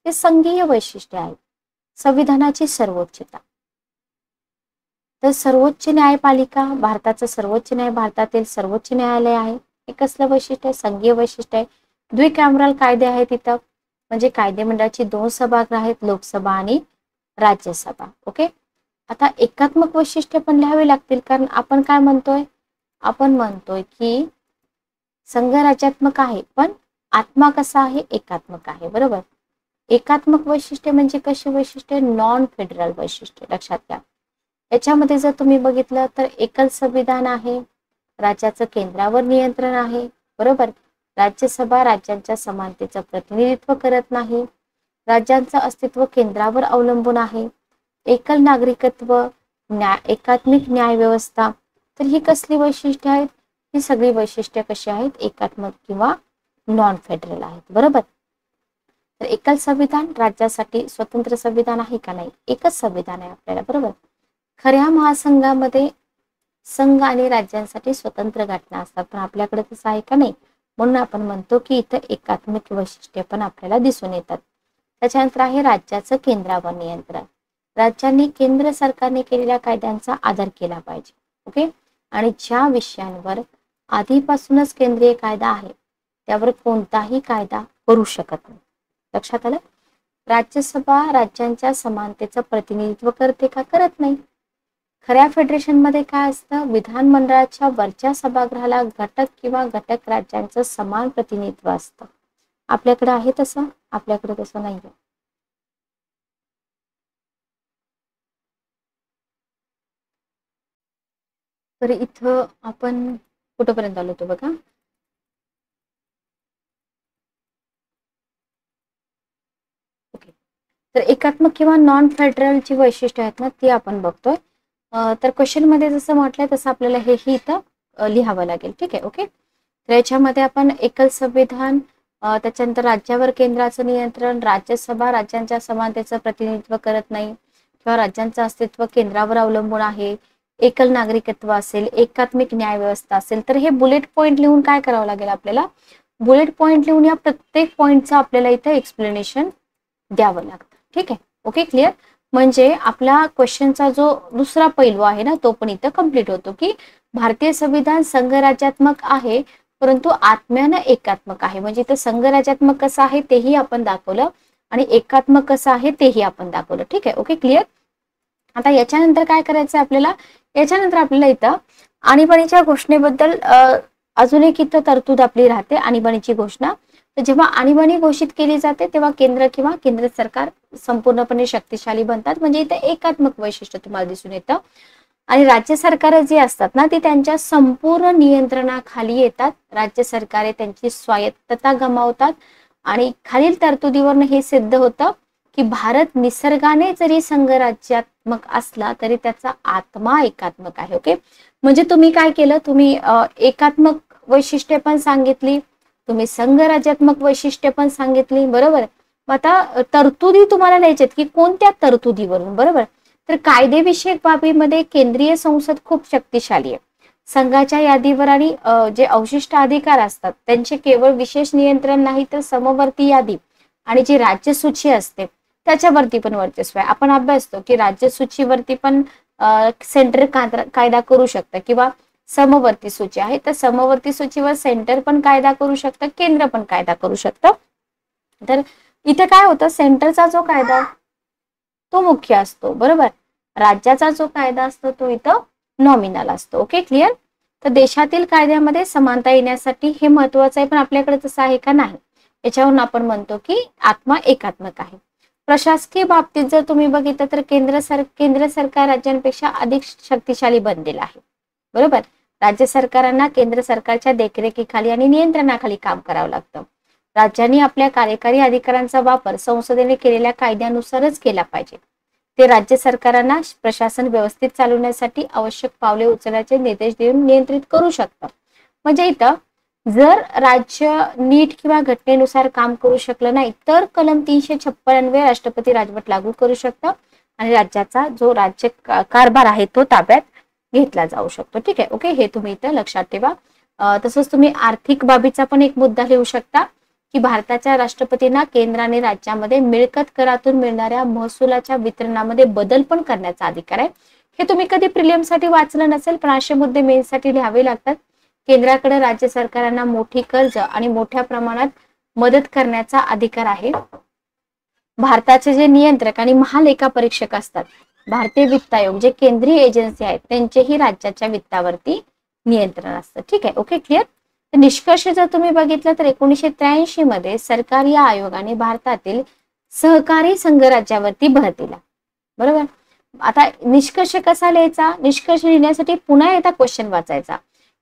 [SPEAKER 1] हे संघीय वैशिष्ट्य आहेत. संविधानाची सर्वोच्चता. तर सर्वोच्च न्यायपालिका, भारताचं सर्वोच्च न्याय, भारतातील सर्वोच्च न्यायालय आहे. हे कसलं वैशिष्ट्य आहे? संघीय वैशिष्ट्य आहे. द्विकॅमरल कायदे आहेत इथं, म्हणजे कायदेमंडळाची 2 सभागृह आहेत, लोकसभा आणि राज्यसभा. ओके, आता एकात्मक वैशिष्ट्य पण लिहावे लागतील कारण आपण काय म्हणतोय? आपण म्हणतोय की संघराज्यात्मक आहे पण आत्मा कसा आहे? एकात्मक आहे, बरोबर. एकात्मक वैशिष्ट्य म्हणजे कशी वैशिष्ट्य? नॉन फेडरल वैशिष्ट्य. लक्षात घ्या, याच्यामध्ये जर तुम्ही बघितलं तर एकल संविधान आहे, राज्याचं केंद्रावर नियंत्रण आहे, बरोबर. राज्यसभा राज्यांच्या समानतेचं प्रतिनिधित्व करत नाही, राज्यांचं अस्तित्व केंद्रावर अवलंबून आहे, एकल नागरिकत्व, एकात्मिक न्याय व्यवस्था. तर ही कसली वैशिष्ट्ये आहेत? ही सगळी वैशिष्ट्ये कशी आहेत? एकात्मक किंवा नॉन फेडरल आहेत, बरोबर. तर एकल संविधान, राज्यासाठी स्वतंत्र संविधान आहे का? नाही, एकच संविधान आहे आपल्याला, बरोबर. खऱ्या महासंघामध्ये संघ आणि राज्यांसाठी स्वतंत्र घटना असतात पण आपल्याकडे तसं आहे का? नाही. म्हणून आपण म्हणतो की इथं एकात्मिक वैशिष्ट्य पण आपल्याला दिसून येतात. त्याच्यानंतर आहे राज्याचं केंद्रावर नियंत्रण. राज्यांनी केंद्र सरकारने केलेल्या कायद्यांचा आदर केला पाहिजे. ओके, आणि ज्या विषयांवर आधीपासूनच केंद्रीय कायदा आहे त्यावर कोणताही कायदा करू शकत नाही. लक्षात आलं? राज्यसभा राज्यांच्या समानतेचं प्रतिनिधित्व करते का? करत नाही. खऱ्या फेडरेशन मध्ये काय असतं? विधानमंडळाच्या वरच्या सभागृहाला घटक किंवा घटक राज्यांचं समान प्रतिनिधित्व असतं. आपल्याकडे आहे तसं? आपल्याकडे तसं नाहीये. तर इथं आपण कुठपर्यंत आलो होतो बघा. ओके. तर एकात्मक किंवा नॉन फेडरलची वैशिष्ट्य आहेत ना ती आपण बघतोय. तर क्वेश्चन मध्ये जसं म्हटलंय तसं आपल्याला हे इथं लिहावं लागेल. ठीक आहे. ओके. तर याच्यामध्ये आपण एकल संविधान, त्याच्यानंतर राज्यावर केंद्राचं नियंत्रण, राज्यसभा राज्यांच्या समानतेचं प्रतिनिधित्व करत नाही किंवा राज्यांचं अस्तित्व केंद्रावर अवलंबून आहे, एकल नागरिकत्व असेल, एकात्मिक न्याय व्यवस्था असेल, तर हे बुलेट पॉईंट लिहून काय करावं लागेल आपल्याला? बुलेट पॉईंट लिहून या प्रत्येक पॉईंटचं आपल्याला इथं एक्सप्लेनेशन द्यावं लागतं. ठीक आहे. Okay, clear? म्हणजे आपला क्वेश्चनचा जो दुसरा पैलू आहे ना तो पण इथं कंप्लीट होतो की भारतीय संविधान संघराज्यात्मक आहे परंतु आत्म्यानं एकात्मक आहे. म्हणजे इथं संघराज्यात्मक कसं आहे तेही आपण दाखवलं आणि एकात्मक कसं आहे तेही आपण दाखवलं. ठीक आहे. Okay, clear? आता याच्यानंतर काय करायचं आपल्याला? याच्यानंतर आपल्याला इथं आणीबाणीच्या घोषणेबद्दल अजून एक इथं तरतूद आपली राहते, आणीबाणीची घोषणा. तर जेव्हा आणीबाणी घोषित केली जाते तेव्हा केंद्र किंवा केंद्र सरकार संपूर्णपणे शक्तिशाली बनतात. म्हणजे इथे एकात्मक वैशिष्ट्य तुम्हाला दिसून येतं. आणि राज्य सरकार जे असतात ना ती त्यांच्या संपूर्ण नियंत्रणाखाली येतात. राज्य सरकारे त्यांची स्वायत्तता गमावतात आणि खालील तरतुदीवरून हे सिद्ध होतं की भारत निसर्गाने जरी संघराज्यात्मक असला तरी त्याचा आत्मा एकात्मक आहे. ओके, म्हणजे तुम्ही काय केलं? तुम्ही एकात्मक वैशिष्ट्ये पण सांगितली, तुम्ही संघराज्यात्मक वैशिष्ट्ये पण सांगितली, बरोबर? आता तरतुदी तुम्हाला लिहायच्यात की कोणत्या तरतुदीवरून, बरोबर? तर कायदेविषयक बाबीमध्ये केंद्रीय संसद खूप शक्तिशाली आहे. संघाच्या यादीवर आणि जे अवशिष्ट अधिकार असतात त्यांचे केवळ विशेष नियंत्रण नाही तर समवर्ती यादी आणि जी राज्यसूची असते त्याच्यावरती पण वर्चस्व आहे. आपण अभ्यासतो की राज्यसूचीवरती पण सेंटर कायदा करू शकतं किंवा समवर्ती सूची आहे तर समवर्ती सूचीवर सेंटर पण कायदा करू शकतं, केंद्र पण कायदा करू शकतं. तर इथे काय होतं? सेंटरचा जो कायदा तो मुख्य असतो, बरोबर? राज्याचा जो कायदा असतो तो इथं नॉमिनल असतो. Okay, clear? तर देशातील कायद्यामध्ये समानता येण्यासाठी हे महत्वाचं आहे, पण आपल्याकडे तसं आहे का? नाही. याच्यावरून आपण म्हणतो की आत्मा एकात्मक आहे. प्रशासकीय बाबतीत जर तुम्ही बघितलं तर केंद्र सरकार राज्यांपेक्षा अधिक शक्तिशाली बनलेलं आहे, बरोबर? राज्य सरकारांना केंद्र सरकारच्या देखरेखीखाली आणि नियंत्रणाखाली काम करावं लागतं. राज्यांनी आपल्या कार्यकारी अधिकारांचा वापर संसदेने केलेल्या कायद्यानुसारच केला पाहिजे. ते राज्य सरकारांना प्रशासन व्यवस्थित चालवण्यासाठी आवश्यक पावले उचलण्याचे निर्देश देऊन नियंत्रित करू शकतात. म्हणजे इथं जर राज्य नीट किंवा घटनेनुसार काम करू शकलं नाही तर कलम 356 अन्वये राष्ट्रपती राजवट लागू करू शकतं आणि राज्याचा जो राज्य कारभार आहे तो ताब्यात घेतला जाऊ शकतो. ठीक आहे. ओके, हे तुम्ही इथं लक्षात ठेवा. तसंच तुम्ही आर्थिक बाबीचा पण एक मुद्दा लिहू शकता की भारताच्या राष्ट्रपतींना केंद्र आणि राज्यामध्ये मिळकत करातून मिळणाऱ्या महसुलाच्या वितरणामध्ये बदल पण करण्याचा अधिकार आहे. हे तुम्ही कधी प्रिलियमसाठी वाचलं नसेल पण असे मुद्दे मेन्ससाठी लिहावे लागतात. केंद्राकडे राज्य सरकारांना मोठी कर्ज आणि मोठ्या प्रमाणात मदत करण्याचा अधिकार आहे. भारताचे जे नियंत्रक आणि महालेखा परीक्षक असतात, भारतीय वित्त आयोग जे केंद्रीय एजन्सी आहेत त्यांचेही राज्याच्या वित्तावरती नियंत्रण असतं. ठीक आहे. Okay, clear? निष्कर्ष जर तुम्ही बघितलं तर 1983 मध्ये सरकार या आयोगाने भारतातील सहकारी संघराज्यावरती भर दिला, बरोबर? आता निष्कर्ष कसा लिहायचा? निष्कर्ष लिहिण्यासाठी पुन्हा एकदा क्वेश्चन वाचायचा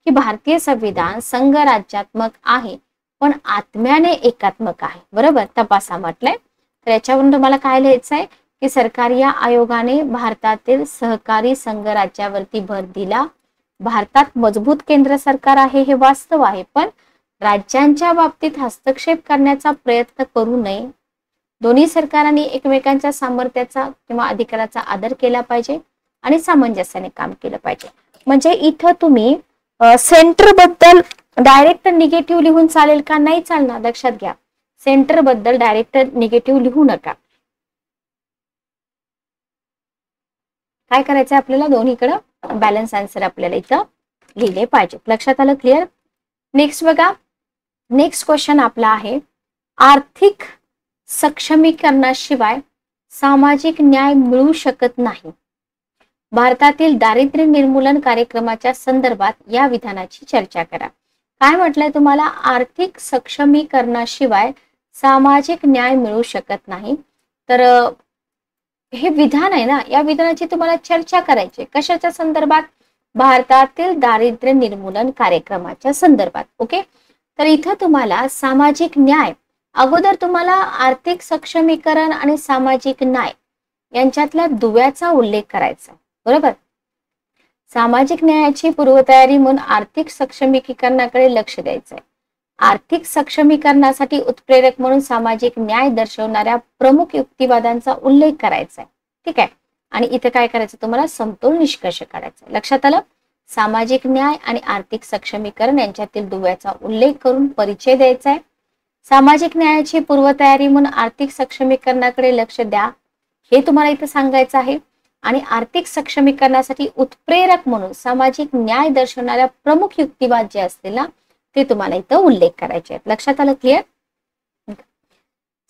[SPEAKER 1] की भारतीय संविधान संघराज्यात्मक आहे पण आत्म्याने एकात्मक आहे, बरोबर? तपासा म्हटलंय. तर याच्यावरून तुम्हाला काय लिहायचं आहे की सरकार या आयोगाने भारतातील सहकारी संघराज्यावरती भर दिला. भारतात मजबूत केंद्र सरकार आहे हे वास्तव आहे पण राज्यांच्या बाबतीत हस्तक्षेप करण्याचा प्रयत्न करू नये. दोन्ही सरकारांनी एकमेकांच्या सामर्थ्याचा किंवा अधिकाराचा आदर केला पाहिजे आणि सामंजस्याने काम केलं पाहिजे. म्हणजे इथं तुम्ही सेंटर बद्दल डायरेक्ट निगेटिव्ह लिहून चालेल का? नाही चालणार. लक्षात घ्या, सेंटर बद्दल डायरेक्ट निगेटिव्ह लिहू नका. काय करायचं आपल्याला? दोन्हीकडे बॅलन्स आन्सर आपल्याला इथं लिहिले पाहिजे. लक्षात आलं? क्लिअर? नेक्स्ट बघा, नेक्स्ट क्वेश्चन आपला आहे, आर्थिक सक्षमीकरणाशिवाय सामाजिक न्याय मिळू शकत नाही. भारतातील दारिद्र्य निर्मूलन कार्यक्रमाच्या संदर्भात या विधानाची चर्चा करा. काय म्हटलंय तुम्हाला? आर्थिक सक्षमीकरणाशिवाय सामाजिक न्याय मिळू शकत नाही. तर हे विधान आहे ना, या विधानाची तुम्हाला चर्चा करायची. कशाच्या संदर्भात? भारतातील दारिद्र्य निर्मूलन कार्यक्रमाच्या संदर्भात. ओके, तर इथं तुम्हाला सामाजिक न्याय, अगोदर तुम्हाला आर्थिक सक्षमीकरण आणि सामाजिक न्याय यांच्यातल्या दुव्याचा उल्लेख करायचा. बरोबर? सामाजिक न्यायाची पूर्वतयारी म्हणून आर्थिक सक्षमीकरणाकडे लक्ष द्यायचंय. आर्थिक सक्षमीकरणासाठी उत्प्रेरक म्हणून सामाजिक न्याय दर्शवणाऱ्या प्रमुख युक्तिवादांचा उल्लेख करायचा आहे. ठीक आहे, आणि इथे काय करायचं? तुम्हाला समतोल निष्कर्ष काढायचा. लक्षात आलं? सामाजिक न्याय आणि आर्थिक सक्षमीकरण यांच्यातील दुव्याचा उल्लेख करून परिचय द्यायचा आहे. सामाजिक न्यायाची पूर्वतयारी म्हणून आर्थिक सक्षमीकरणाकडे लक्ष द्या, हे तुम्हाला इथं सांगायचं आहे. आणि आर्थिक सक्षमीकरणासाठी उत्प्रेरक म्हणून सामाजिक न्याय दर्शवणाऱ्या प्रमुख युक्तिवाद जे असतील ना, ते तुम्हाला इथं उल्लेख करायचे आहेत. लक्षात आलं? क्लिअर?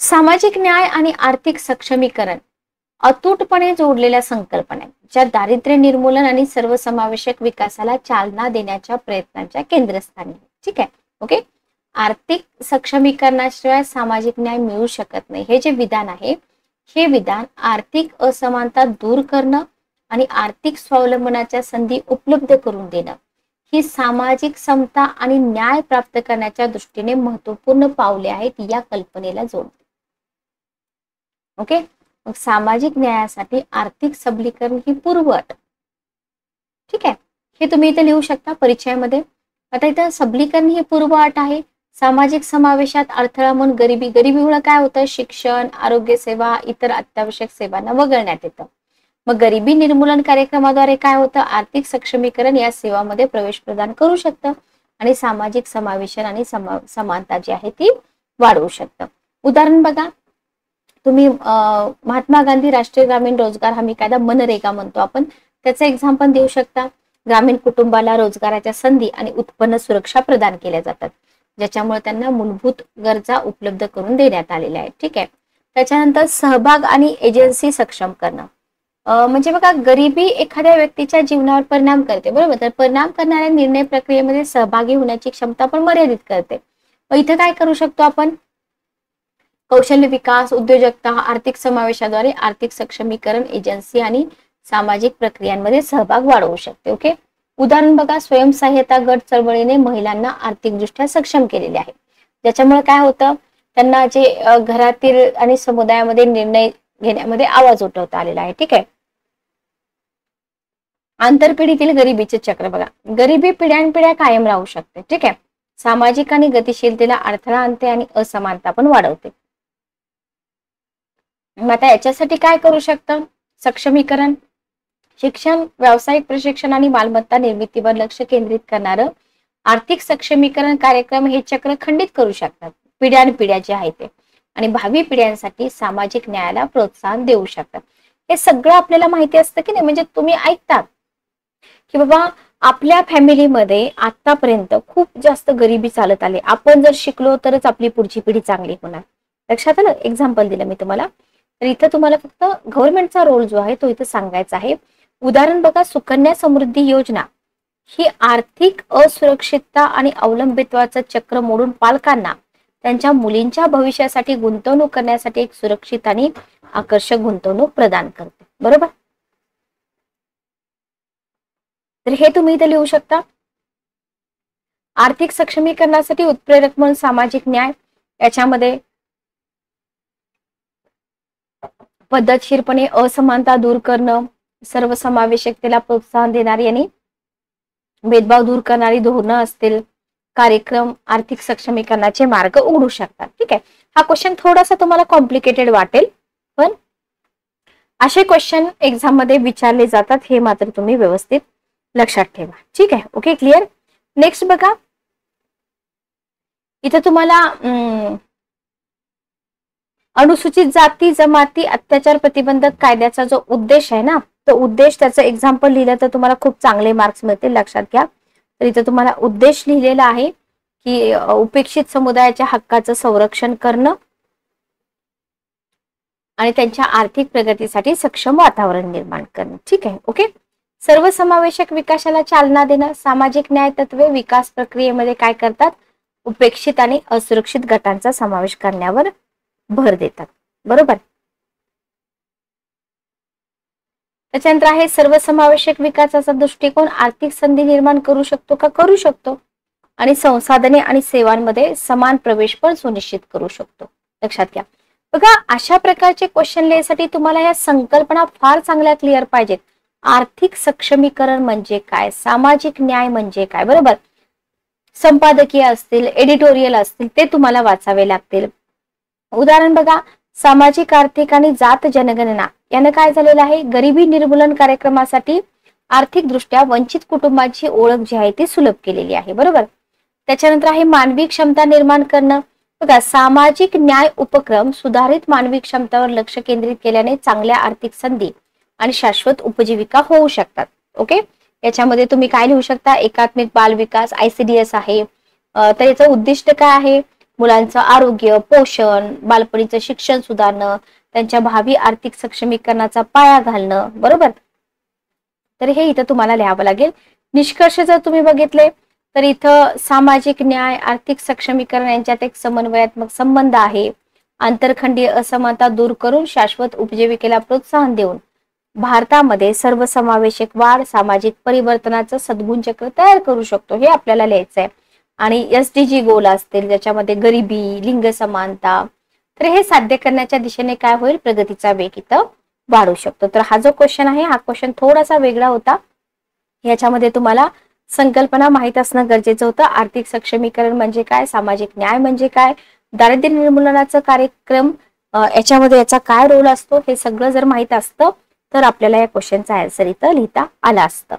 [SPEAKER 1] सामाजिक न्याय आणि आर्थिक सक्षमीकरण अतूटपणे जोडलेल्या संकल्पना आहेत, ज्या दारिद्र्य निर्मूलन आणि सर्वसमावेशक विकासाला चालना देण्याच्या प्रयत्नांच्या केंद्रस्थानी आहेत. ठीक आहे, ओके. आर्थिक सक्षमीकरणाशिवाय सामाजिक न्याय मिळू शकत नाही, हे जे विधान आहे, हे विधान आर्थिक असमानता दूर करणं आणि आर्थिक स्वावलंबनाच्या संधी उपलब्ध करून देणं ही सामाजिक समता आणि न्याय प्राप्त करण्याच्या दृष्टीने महत्वपूर्ण पावले आहेत, या कल्पनेला जोडते. ओके, मग सामाजिक न्यायासाठी आर्थिक सबलीकरण ही पूर्वअट. ठीक आहे, हे तुम्ही इथे लिहू शकता परिचयामध्ये. आता इथं सबलीकरण ही पूर्वअट आहे. सामाजिक समावेशात अडथळा म्हणून गरिबीमुळे काय होतं? शिक्षण, आरोग्य सेवा, इतर अत्यावश्यक सेवांना वगळण्यात येतं. मग गरिबी निर्मूलन कार्यक्रमाद्वारे काय होतं? आर्थिक सक्षमीकरण या सेवांमध्ये प्रवेश प्रदान करू शकतं आणि सामाजिक समावेशन आणि समानता जी आहे ती वाढवू शकतं. उदाहरण बघा, तुम्ही महात्मा गांधी राष्ट्रीय ग्रामीण रोजगार हमी कायदा, मनरेगा म्हणतो आपण, त्याचं एक्झाम्पल देऊ शकता. ग्रामीण कुटुंबाला रोजगाराच्या संधी आणि उत्पन्न सुरक्षा प्रदान केल्या जातात, ज्याच्यामुळे त्यांना मूलभूत गरजा उपलब्ध करून देण्यात आलेल्या आहेत. ठीक आहे, त्याच्यानंतर सहभाग आणि एजन्सी सक्षम करणं. म्हणजे बघा, गरिबी एखाद्या व्यक्तीच्या जीवनावर परिणाम करते. बरोबर? तर परिणाम करणाऱ्या निर्णय प्रक्रियेमध्ये सहभागी होण्याची क्षमता पण मर्यादित करते. मग इथे काय करू शकतो आपण? कौशल्य विकास, उद्योजकता, आर्थिक समावेशाद्वारे आर्थिक सक्षमीकरण एजन्सी आणि सामाजिक प्रक्रियांमध्ये सहभाग वाढवू शकते. ओके, उदाहरण बघा, स्वयंसहाय्यता गट चळवळीने महिलांना आर्थिकदृष्ट्या सक्षम केलेले आहे, ज्याच्यामुळे काय होतं? त्यांना जे घरातील आणि समुदायामध्ये निर्णय घेण्यामध्ये आवाज उठवता आलेला आहे. ठीक आहे, आंतरपिढीतील गरिबीचे चक्र बघा, गरिबी पिढ्यानपिढ्या कायम राहू शकते. ठीक आहे, सामाजिक आणि गतिशीलतेला अडथळा आणते आणि असमानता पण वाढवते. मग आता याच्यासाठी काय करू शकतं? सक्षमीकरण, शिक्षण, व्यावसायिक प्रशिक्षण आणि मालमत्ता निर्मितीवर लक्ष केंद्रित करणारं आर्थिक सक्षमीकरण कार्यक्रम हे चक्र खंडित करू शकतात, पिढ्यानपिढ्या जे आहे ते, आणि भावी पिढ्यांसाठी सामाजिक न्यायाला प्रोत्साहन देऊ शकतात. हे सगळं आपल्याला माहिती असतं की नाही? म्हणजे तुम्ही ऐकतात की बाबा आपल्या फॅमिलीमध्ये आतापर्यंत खूप जास्त गरिबी चालत आली, आपण जर शिकलो तरच आपली पुढची पिढी चांगली होणार. लक्षात आलं? एक्झाम्पल दिलं मी तुम्हाला. तर इथं तुम्हाला फक्त गव्हर्नमेंटचा रोल जो आहे तो इथं सांगायचा आहे. उदाहरण बघा, सुकन्या समृद्धी योजना ही आर्थिक असुरक्षितता आणि अवलंबित्वाचं चक्र मोडून पालकांना त्यांच्या मुलींच्या भविष्यासाठी गुंतवणूक करण्यासाठी एक सुरक्षित आणि आकर्षक गुंतवणूक प्रदान करते. बरोबर? तर हे तुम्ही इथे लिहू शकता. आर्थिक सक्षमीकरणासाठी उत्प्रेरक म्हणून सामाजिक न्याय, याच्यामध्ये पद्धतशीरपणे असमानता दूर करणं, सर्वसमावेशकतेला प्रोत्साहन देणारी आणि भेदभाव दूर करणारी धोरणं असतील, कार्यक्रम आर्थिक सक्षमीकरणाचे मार्ग उघडू शकतात. ठीक आहे, हा क्वेश्चन थोडासा तुम्हाला कॉम्प्लिकेटेड वाटेल, पण असे क्वेश्चन एक्झाम मध्ये विचारले जातात, हे मात्र तुम्ही व्यवस्थित लक्षात ठेवा. ठीक आहे, ओके, क्लिअर. नेक्स्ट बघा, इथे तुम्हाला अनुसूचित जाती जमाती अत्याचार प्रतिबंधक कायद्याचा जो उद्देश आहे ना, तो उद्देश, त्याचं एक्झाम्पल लिहिलं तर तुम्हाला खूप चांगले मार्क्स मिळतील. लक्षात घ्या. तर इथं तुम्हाला उद्देश लिहिलेला आहे की उपेक्षित समुदायाच्या हक्काचं संरक्षण करणं आणि त्यांच्या आर्थिक प्रगतीसाठी सक्षम वातावरण निर्माण करणं. ठीक आहे, ओके. सर्वसमावेशक विकासाला चालना देणं. सामाजिक न्याय तत्वे विकास प्रक्रियेमध्ये काय करतात? उपेक्षित आणि असुरक्षित गटांचा समावेश करण्यावर भर देतात. बरोबर. त्याच्यानंतर आहे सर्वसमावेशक विकासाचा दृष्टिकोन आर्थिक संधी निर्माण करू शकतो का? करू शकतो. आणि संसाधने आणि सेवांमध्ये समान प्रवेश पण सुनिश्चित करू शकतो. लक्षात घ्या. बघा, अशा प्रकारचे क्वेश्चन लिहायसाठी तुम्हाला या संकल्पना फार चांगल्या क्लिअर पाहिजेत. आर्थिक सक्षमीकरण म्हणजे काय? सामाजिक न्याय म्हणजे काय? बरोबर. संपादकीय असतील, एडिटोरियल असतील, ते तुम्हाला वाचावे लागतील. उदाहरण बघा, सामाजिक आर्थिक आणि जात जनगणना यानं काय झालेलं आहे? गरिबी निर्मूलन कार्यक्रमासाठी आर्थिकदृष्ट्या वंचित कुटुंबांची ओळख जी आहे ती सुलभ केलेली आहे. बरोबर. त्याच्यानंतर आहे मानवी क्षमता निर्माण करणं. बघा, सामाजिक न्याय उपक्रम सुधारित मानवी क्षमतावर लक्ष केंद्रित केल्याने चांगल्या आर्थिक संधी आणि शाश्वत उपजीविका होऊ शकतात. ओके. याच्यामध्ये तुम्ही काय लिहू शकता? एकात्मिक बाल विकास, ICDS आहे. तर याचं उद्दिष्ट काय आहे? मुलांचं आरोग्य, पोषण, बालपणीचं शिक्षण सुधारणं, त्यांच्या भावी आर्थिक सक्षमीकरणाचा पाया घालणं. बरोबर. तर हे इथं तुम्हाला लिहावं लागेल. निष्कर्ष जर तुम्ही बघितले तर इथं सामाजिक न्याय, आर्थिक सक्षमीकरण यांच्यात एक समन्वयात्मक संबंध आहे. आंतरखंडीय असमानता दूर करून शाश्वत उपजीविकेला प्रोत्साहन देऊन भारतामध्ये सर्वसमावेशक वाढ, सामाजिक परिवर्तनाचं सद्गुण चक्र तयार करू शकतो. हे आपल्याला लिहायचं आहे. आणि SDG गोल असतील ज्याच्यामध्ये गरिबी, लिंग समानता, तर हे साध्य करण्याच्या दिशेने काय होईल? प्रगतीचा वेग इथं वाढू शकतो. तर हा जो क्वेश्चन आहे, हा क्वेश्चन थोडासा वेगळा होता. याच्यामध्ये तुम्हाला संकल्पना माहित असणं गरजेचं होतं. आर्थिक सक्षमीकरण म्हणजे काय? सामाजिक न्याय म्हणजे काय? दारिद्र्य निर्मूलनाचा कार्यक्रम याच्यामध्ये याचा काय रोल असतो? हे सगळं जर माहित असतं तर आपल्याला या क्वेश्चनचा आन्सर इथं लिहिता आला असतं.